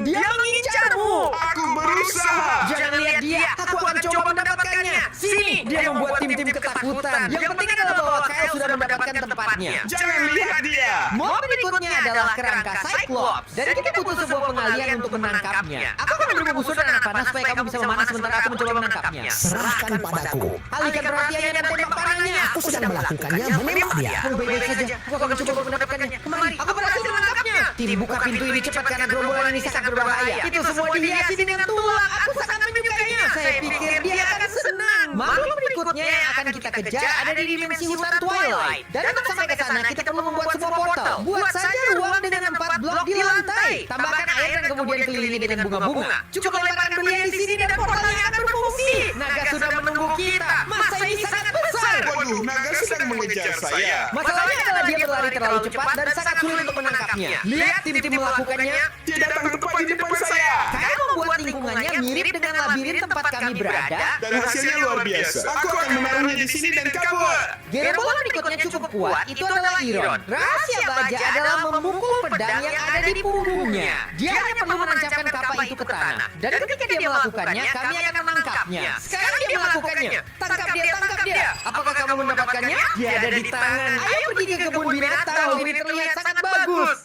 Dia mengincarmu. Aku berusaha. Jangan lihat dia, aku akan coba mendapatkannya. Sini, dia membuat tim-tim ketakutan. Yang penting adalah bahwa Kyle sudah mendapatkan tempatnya. Jangan lihat dia. Mob berikutnya adalah kerangka Cyclops. Dan kita butuh sebuah pengalian untuk menangkapnya. Aku akan memberi musuh dan anak panah supaya kamu bisa memanas sementara aku mencoba menangkapnya. Serahkan padaku. Alihkan perhatiannya dan tembak panahnya. Aku sedang melakukannya, menembak dia. Baik-baik saja, aku akan mencoba mendapatkannya. Kemari, aku berhasil menangkapnya. Tim, buka pintu ini cepat karena gerombolan ini sangat berbahaya. Itu semua dihiasi dengan tulang. Aku sangat menyukainya. Saya pikir dia akan senang. Makhluk berikutnya yang akan kita kejar ada di dimensi hutan Twilight. Dan untuk sampai ke sana, kita perlu membuat sebuah portal. Buat saja ruang dengan 4 blok di lantai. Tambahkan air dan kemudian kelilingi dengan bunga-bunga. Cukup lemparkan berlian di sini dan portalnya akan berfungsi. Naga sudah menunggu kita. Masa ini sangat besar. Waduh, naga sedang mengejar saya. Masalahnya adalah dia berlari terlalu cepat dan sangat sulit untuk menangkapnya. Lihat tim-tim melakukannya. Dia datang tepat di depan saya. Kalian membuat lingkungannya mirip dengan labirin tempat kami berada. Dan hasilnya luar biasa. Aku akan menaruhnya di sini dan kabur. Gerombolan berikutnya cukup kuat, itu adalah Iron. Rahasia baja adalah memukul pedang yang ada di punggungnya. Dia hanya perlu menancapkan kapal itu ke tanah. Dan ketika dia melakukannya, kami akan menangkapnya. Sekarang dia melakukannya. Tangkap dia, tangkap dia. Apakah kamu mendapatkannya? Dia ada di tangan. Ayo pergi ke kebun binatang. Ini terlihat sangat bagus.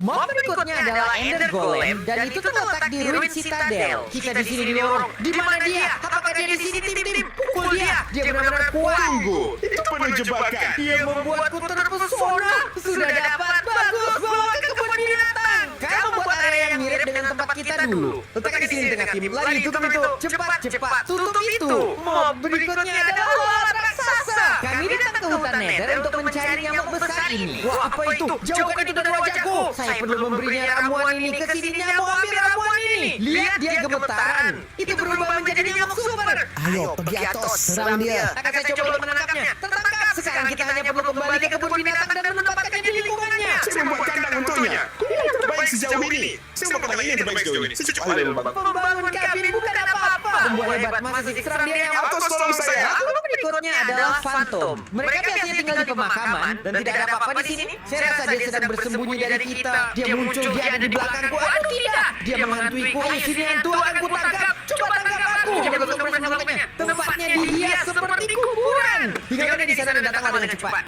Mob berikutnya adalah Ender Golem dan itu terletak di Ruin Citadel. Kita di sini didorong. Di mana dia? Apakah dia di sini tim-tim? Pukul dia. Dia benar-benar kuat. Tunggu, itu penuh jebakan. Dia membuatku terpesona. Sudah dapat. Bagus. Bawa ke kebun binatang. Kamu membuat area yang mirip dengan tempat kita dulu. Letakkan di sini di tengah tim. Lari, tutup itu. Cepat. Tutup itu. Mob berikutnya adalah lalat raksasa. Kami datang ke hutan Nether untuk mencari nyamuk besar ini. Wah, apa itu? Jauhkan itu dari wajahku. Saya perlu memberinya ramuan ini ke sini. Nyamuk ambil ramuan ini. Lihat dia gemetaran. Itu berubah menjadi nyamuk super. Ayo, pergi atas, serang dia. Akan saya coba untuk menangkapnya. Tertangkap. Sekarang kita hanya perlu kembali ke kebun binatang dan menempatkannya di lingkungannya. Saya membuat kandang untuknya. Ini yang terbaik sejauh ini. Saya membuat kandang ini yang terbaik sejauh ini. Secukup hal yang membangun. Membangun kabin bukan apa-apa. Pembuat hebat masih serang dia nyamuk. Atos, tolong saya. Makhluk berikutnya adalah Phantom. Mereka biasanya tinggal di pemakaman dan tidak ada apa-apa di sini. Saya rasa dia sedang bersembunyi dari kita. Dia muncul, dia ada di belakangku. Aduh tidak. Dia menghantuiku. Ayo sini hantu, akan ku tangkap. Coba tangkap aku. Coba untuk menangkapnya. Tempatnya dihias seperti kuburan. Tinggalkan di sana dan datanglah dengan cepat.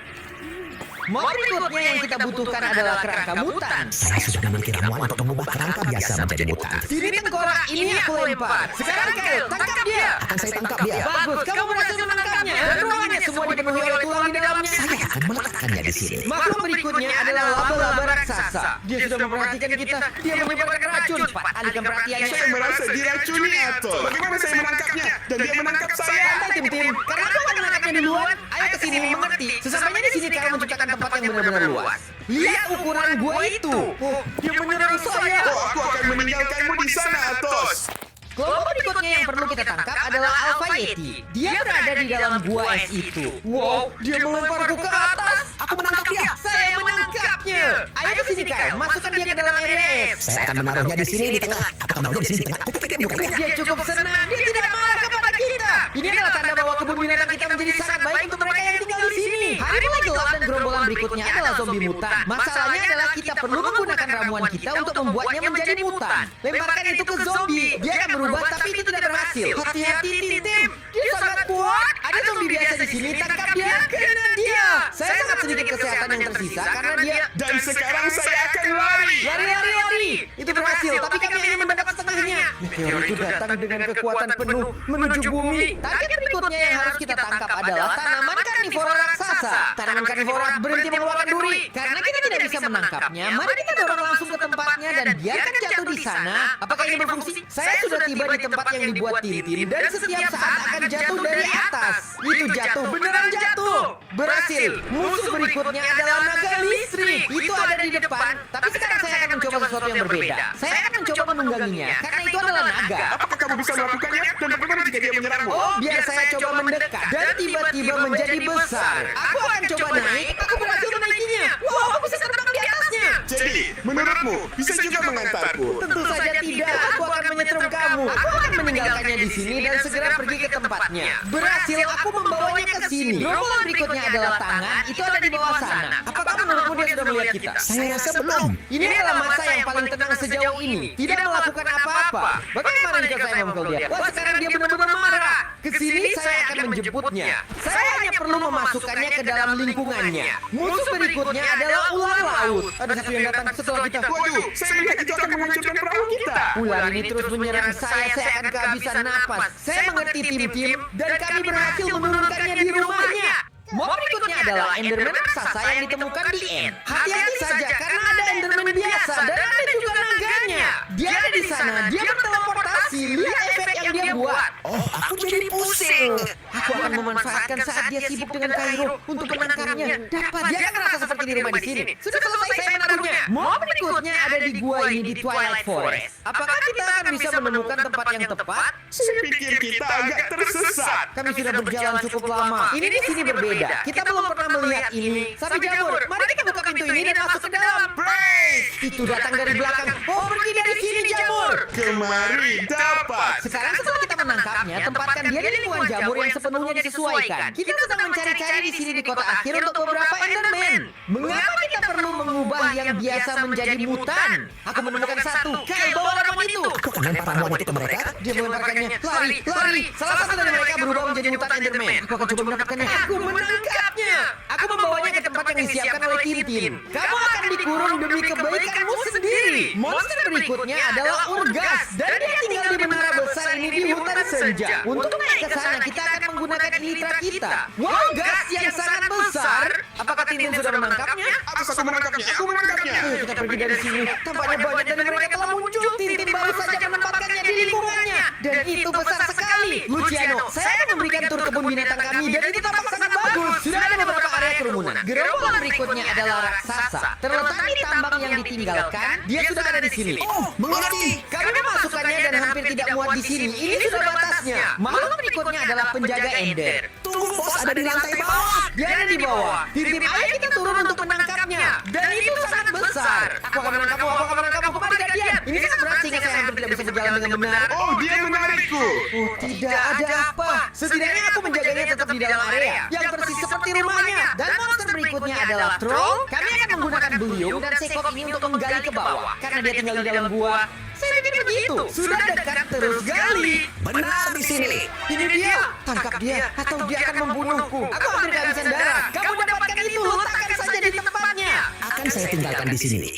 Mob berikutnya yang kita butuhkan adalah kerangka mutan. Saya sudah memiliki ramuan untuk mengubah kerangka biasa menjadi mutan. Sini tengkorak ini aku lempar. Sekarang Kyle, tangkap dia. Akan saya tangkap dia. Bagus, kamu berhasil menangkapnya. Dan ruangannya semua dipenuhi oleh tulang di dalamnya. Saya akan meletakkannya di sini. Makhluk berikutnya adalah laba-laba raksasa. Dia sudah memperhatikan kita. Dia menyebarkan racun. Cepat alihkan perhatiannya. Saya merasa diracuni, Atos. Bagaimana saya menangkapnya? Dan dia menangkap saya. Santai tim-tim. Karena aku akan menangkapnya duluan. Ayo ke sini mengerti. Sesampainya di sini kalian menciptakan tempat yang benar-benar luas. Lihat ukuran gua itu. Oh, dia menyerang saya. Oh, aku akan meninggalkanmu di sana, Atos. Kelompok berikutnya yang perlu kita tangkap adalah Alpha Yeti. Dia berada di dalam gua es itu. Wow, dia melemparku ke atas. Aku menangkap dia. Saya menangkapnya. Ayo ke sini Kyle, masukkan dia ke dalam area es. Saya akan menaruhnya di sini di tengah. Aku akan menaruhnya di sini di tengah. Aku pikir dia bukan dia. Dia cukup senang. Dia tidak marah kepada kita. Ini adalah tanda bahwa kebun binatang kita menjadi sangat baik untuk mereka yang tinggal di sini. Hari mulai gelap dan gerombolan berikutnya adalah zombie mutan. Masalahnya adalah kita perlu menggunakan ramuan kita untuk membuatnya menjadi mutan. Lemparkan itu ke zombie. Dia akan berubah tapi itu tidak berhasil. Hati-hati tim. Dia sangat kuat. Ada zombie biasa di sini. Tangkap dia. Kena dia. Saya sangat sedikit kesehatan yang tersisa karena dia. Dan sekarang saya akan lari. Lari. Itu berhasil, tapi kami hanya mendapat setengahnya. Meteor itu datang dengan kekuatan penuh menuju bumi. Target berikutnya yang harus kita tangkap adalah tanaman karnivora raksasa. Tanaman karnivora berhenti mengeluarkan duri. Karena kita tidak bisa menangkapnya, mari kita dorong langsung ke tempatnya dan biarkan jatuh di sana. Apakah ini berfungsi? Saya sudah tiba di tempat yang dibuat Tintin dan setiap saat akan jatuh dari atas. Itu jatuh, beneran jatuh. Berhasil. Musuh berikutnya adalah naga listrik. Itu ada di depan, tapi sekarang saya akan mencoba sesuatu yang berbeda. Saya akan mencoba menungganginya karena itu adalah naga. Apakah kamu bisa melakukannya? Dan bagaimana jika dia menyerangmu? Oh, biar saya coba mendekat dan tiba-tiba menjadi besar. Aku akan coba naik. Aku berhasil menaikinya. Wow, aku bisa terbang di atasnya. Jadi, menurutmu, bisa juga mengantarku? Tentu saja tidak. Aku akan menyetrum kamu. Aku akan meninggalkannya di sini dan segera pergi ke tempatnya. Berhasil, aku membawanya ke sini. Gerombolan berikutnya adalah tangan. Itu ada di bawah sana. Apakah menurutmu dia sudah melihat kita? Saya rasa belum. Ini adalah masa yang paling tenang sejauh ini. Tidak melakukan apa-apa. Bagaimana jika saya memukul dia? Wah, sekarang dia benar-benar marah. Kesini saya akan menjemputnya. Saya hanya perlu memasukkannya ke dalam lingkungannya. Musuh berikutnya adalah ular laut. Ada satu yang datang setelah kita. Waduh, saya melihat itu akan menghancurkan perahu kita. Ular ini terus menyerang saya akan kehabisan napas. Saya mengerti tim-tim dan kami berhasil menurunkannya di rumahnya. Mob berikutnya adalah Enderman raksasa yang ditemukan di End. Hati-hati saja karena ada Enderman biasa dan ada juga naganya. Dia ada di sana, dia berteleportasi. Lihat efek yang dia buat. Oh, aku jadi pusing. Aku akan memanfaatkan saat dia sibuk dengan Cairo untuk menangkapnya. Dapat, dia akan merasa seperti di rumah di sini. Sudah selesai saya menaruhnya. Mob berikutnya ada di gua ini di Twilight Forest. Apakah kita akan bisa menemukan tempat yang tepat? Saya pikir kita agak tersesat. Kami sudah berjalan cukup lama. Ini di sini berbeda. Kita belum pernah melihat ini. Sapi jamur, mari kita buka pintu ini dan masuk ke dalam. Break! Itu datang dari belakang. Oh, pergi dari sini jamur. Kemari dapat. Sekarang setelah kita menangkapnya, tempatkan dia di lingkungan jamur yang sepenuhnya disesuaikan. Kita sedang mencari-cari di sini di kota akhir untuk beberapa Enderman. Mengapa kita perlu mengubah yang biasa menjadi mutan? Aku menemukan satu. Kai, bawa ramuan itu. Aku akan lempar ramuan itu ke mereka. Dia melemparkannya. Lari, lari. Salah satu dari mereka berubah menjadi mutan Enderman. Aku akan coba mendapatkannya. Aku menangkapnya. Aku membawanya ke tempat yang disiapkan oleh Tintin. Kamu akan dikurung demi kebaikanmu sendiri. Monster berikutnya adalah Urgas. Dan dia tinggal di menara besar ini di hutan senja. Untuk naik ke sana, kita akan menggunakan Elytra kita. Wow, gas yang sangat besar. Apakah Tintin sudah menangkapnya? Aku menangkapnya. Aku menangkapnya. Ayo kita pergi dari sini. Tampaknya banyak dari mereka telah muncul. Tintin baru saja menempatkannya di lingkungannya. Dan itu besar sekali. Luciano, saya akan memberikan tur kebun binatang kami. Dan itu tampak sangat bagus. Sudah ada beberapa area kerumunan. Gerombolan berikutnya adalah raksasa. Terletak di tambang yang ditinggalkan. Dia sudah ada di sini. Oh, mengerti. Kami memasukkannya dan hampir tidak muat di sini. Ini sudah batasnya. Makhluk berikutnya adalah penjaga Ender. Tunggu, bos ada di lantai bawah. Dia ada di bawah. Tim-tim ayo kita turun untuk menangkapnya. Dan itu sangat besar. Aku akan menangkapmu. Aku akan menangkapmu. Kembali Guardian. Ini sangat berat sehingga saya hampir tidak bisa berjalan dengan benar. Oh, dia menarikku. Oh, tidak ada apa. Setidaknya aku menjaganya tetap di dalam area yang persis seperti rumahnya. Dan monster berikutnya adalah Troll. Kami akan menggunakan beliung dan sekop ini untuk menggali ke bawah. Karena dia tinggal di dalam gua. Saya pikir begitu. Sudah dekat terus gali. Benar di sini. Ini dia. Tangkap dia atau dia akan membunuhku. Aku hampir kehabisan darah. Kamu dapatkan itu. Letakkan saja di tempatnya. Akan saya tinggalkan di sini.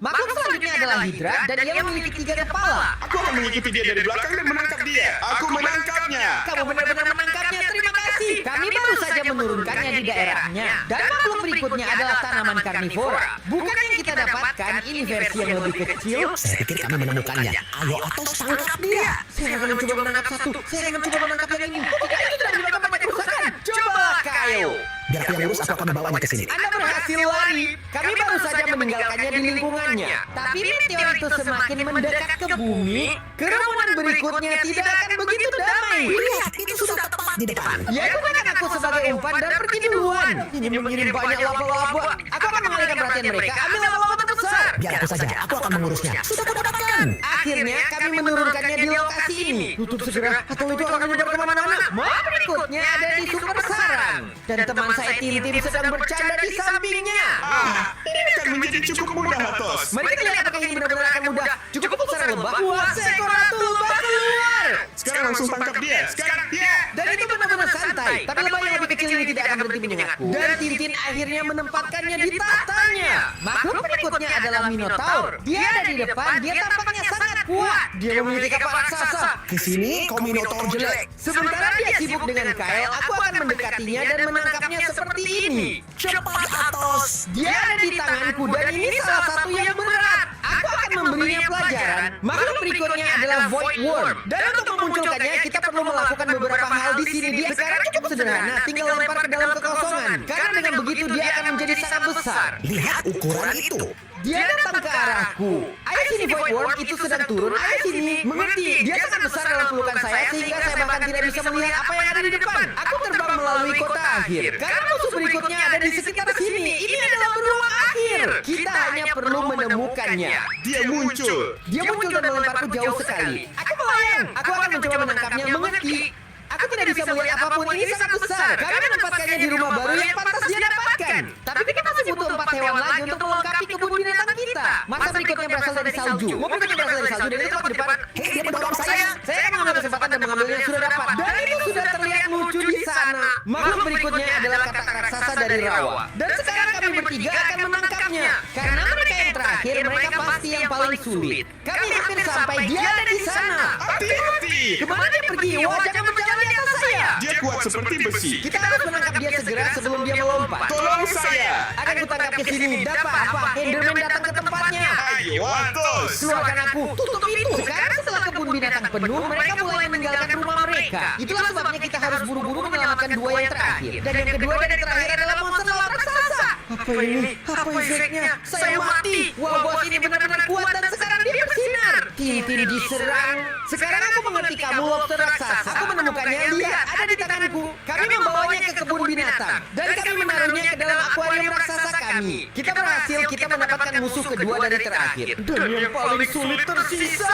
Makhluk selanjutnya adalah Hydra dan ia memiliki 3 kepala. Aku akan mengikuti dia dari belakang dan menangkap dia. Aku menangkapnya. Kamu benar-benar menangkapnya, terima kasih. Kami baru saja menurunkannya di daerahnya. Dan makhluk berikutnya adalah tanaman karnivora. Bukan yang kita dapatkan, ini versi yang lebih kecil. Saya pikir kami menemukannya. Ayo atau tangkap dia. Saya akan mencoba menangkap satu. Saya akan mencoba menangkap yang ini. Tidak, itu tidak menyebabkan banyak kerusakan. Cobalah, Kyle. Biar aku yang urus, aku akan membawanya ke sini. Anda berhasil lari. Kami baru saja meninggalkannya di lingkungannya. Tapi meteor itu semakin mendekat ke bumi. Kerumunan berikutnya tidak akan begitu damai. Lihat, itu sudah tepat di depan. Ya, gunakan aku sebagai umpan dan pergi duluan. Ini mengirim banyak laba-laba. Aku akan mengalihkan perhatian mereka. Ambil laba-laba terbesar. Biar aku saja, aku akan mengurusnya. Sudah kudapatkan. Akhirnya kami menurunkannya di lokasi ini. Tutup segera atau itu akan menyebar kemana-mana. Mob berikutnya ada di Super Sarang. Dan teman saya Tintin sedang bercanda di sampingnya. Ini akan menjadi cukup mudah, Atos. Mari kita lihat apakah ini benar-benar akan mudah. Cukup sarang lebah. Wah, seekor ratu lebah keluar. Sekarang langsung tangkap dia. Sekarang dia. Dan itu benar-benar santai. Tapi lebah yang lebih kecil ini tidak akan berhenti menyengatku. Dan Tintin akhirnya menempatkannya di tahtanya. Makhluk berikutnya adalah Minotaur. Dia ada di depan. Dia tampaknya sangat kuat. Dia memiliki kapal raksasa. Kesini, kau Minotaur jelek. Sementara dia sibuk dengan Kyle, aku akan mendekatinya dan menangkapnya seperti ini. Cepat, Atos. Dia ada di tanganku dan ini salah satu yang berat. Aku akan memberinya pelajaran. Makhluk berikutnya adalah Void Worm. Dan untuk memunculkannya, kita perlu melakukan beberapa hal di sini. Dia sekarang cukup sederhana, tinggal lempar ke dalam kekosongan. Karena dengan begitu dia akan menjadi sangat besar. Lihat ukuran itu. Dia datang ke arahku. Ayo sini Void Worm, itu sedang turun. Ayo sini. Mengerti? Dia sangat besar dalam pelukan saya sehingga saya bahkan tidak bisa melihat apa yang ada di depan. Aku terbang melalui kota akhir. Karena musuh berikutnya ada di sekitar sini. Ini adalah beruang akhir. Kita hanya perlu menemukannya. Dia muncul. Dia muncul dan melemparku jauh sekali. Aku melayang. Aku akan mencoba menangkapnya. Mengerti? Aku tidak bisa melihat apapun. Ini sangat besar. Kami menempatkannya di rumah baru yang pantas dia dapatkan. Tapi kita masih butuh 4 hewan lagi untuk Masa berikutnya berasal dari salju. Mobil berikutnya berasal dari salju dan itu tepat di depan. Hei, dia mendorong saya. Saya akan mengambil kesempatan dan mengambilnya sudah dapat. Dan itu sudah terlihat lucu di sana. Makhluk berikutnya adalah katak raksasa dari rawa. Dan sekarang kami bertiga akan menangkapnya. Karena mereka yang terakhir, mereka pasti yang paling sulit. Kami hampir sampai, dia ada di sana. Hati-hati. Kemana dia pergi? Wajahnya berjalan di atas saya. Dia kuat seperti besi. Kita harus menangkap dia segera sebelum dia melompat. Tolong saya. Akan kutangkap ke sini. Dapat apa? Enderman datang ke tempatnya. Ayo, Watos. Keluarkan aku. Tutup itu. Sekarang setelah kebun binatang penuh, mereka mulai meninggalkan rumah mereka. Itulah sebabnya kita harus buru-buru menyelamatkan dua yang terakhir. Dan yang kedua dan yang terakhir adalah monster laut raksasa. Apa ini? Apa efeknya? Saya mati. Wah, bos ini benar-benar kuat dan sekarang dia bersinar. Tintin diserang. Sekarang aku mengerti kamu, lobster raksasa. Aku menemukannya. Lihat, ada di tanganku. Kami membawanya ke kebun binatang. Dan kami menaruhnya ke dalam akuarium raksasa kami. Kita berhasil, kita mendapatkan musuh kedua dari terakhir. Dan yang paling sulit tersisa.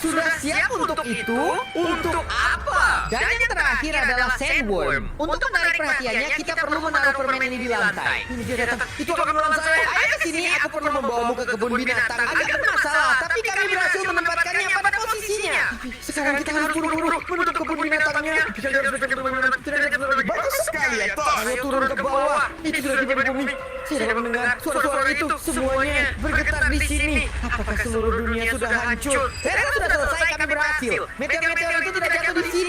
Sudah siap untuk itu? Untuk apa? Dan yang terakhir adalah sandworm. Untuk menarik perhatiannya, kita perlu menaruh permen ini di lantai. Ini dia datang. Itu akan melawan saya. Ayo ke sini, aku perlu membawamu ke kebun binatang. Agak bermasalah, tapi kami berhasil menempatkannya pada posisinya. Sekarang kita harus buru-buru menutup kebun binatangnya. Bagus sekali ya, Tos. Ayo turun ke bawah. Itu sudah tiba di bumi. Saya dapat mendengar suara-suara itu. Semuanya bergetar di sini. Apakah seluruh dunia sudah hancur? Saya sudah selesai, kami berhasil. Meteor-meteor itu tidak jatuh di sini.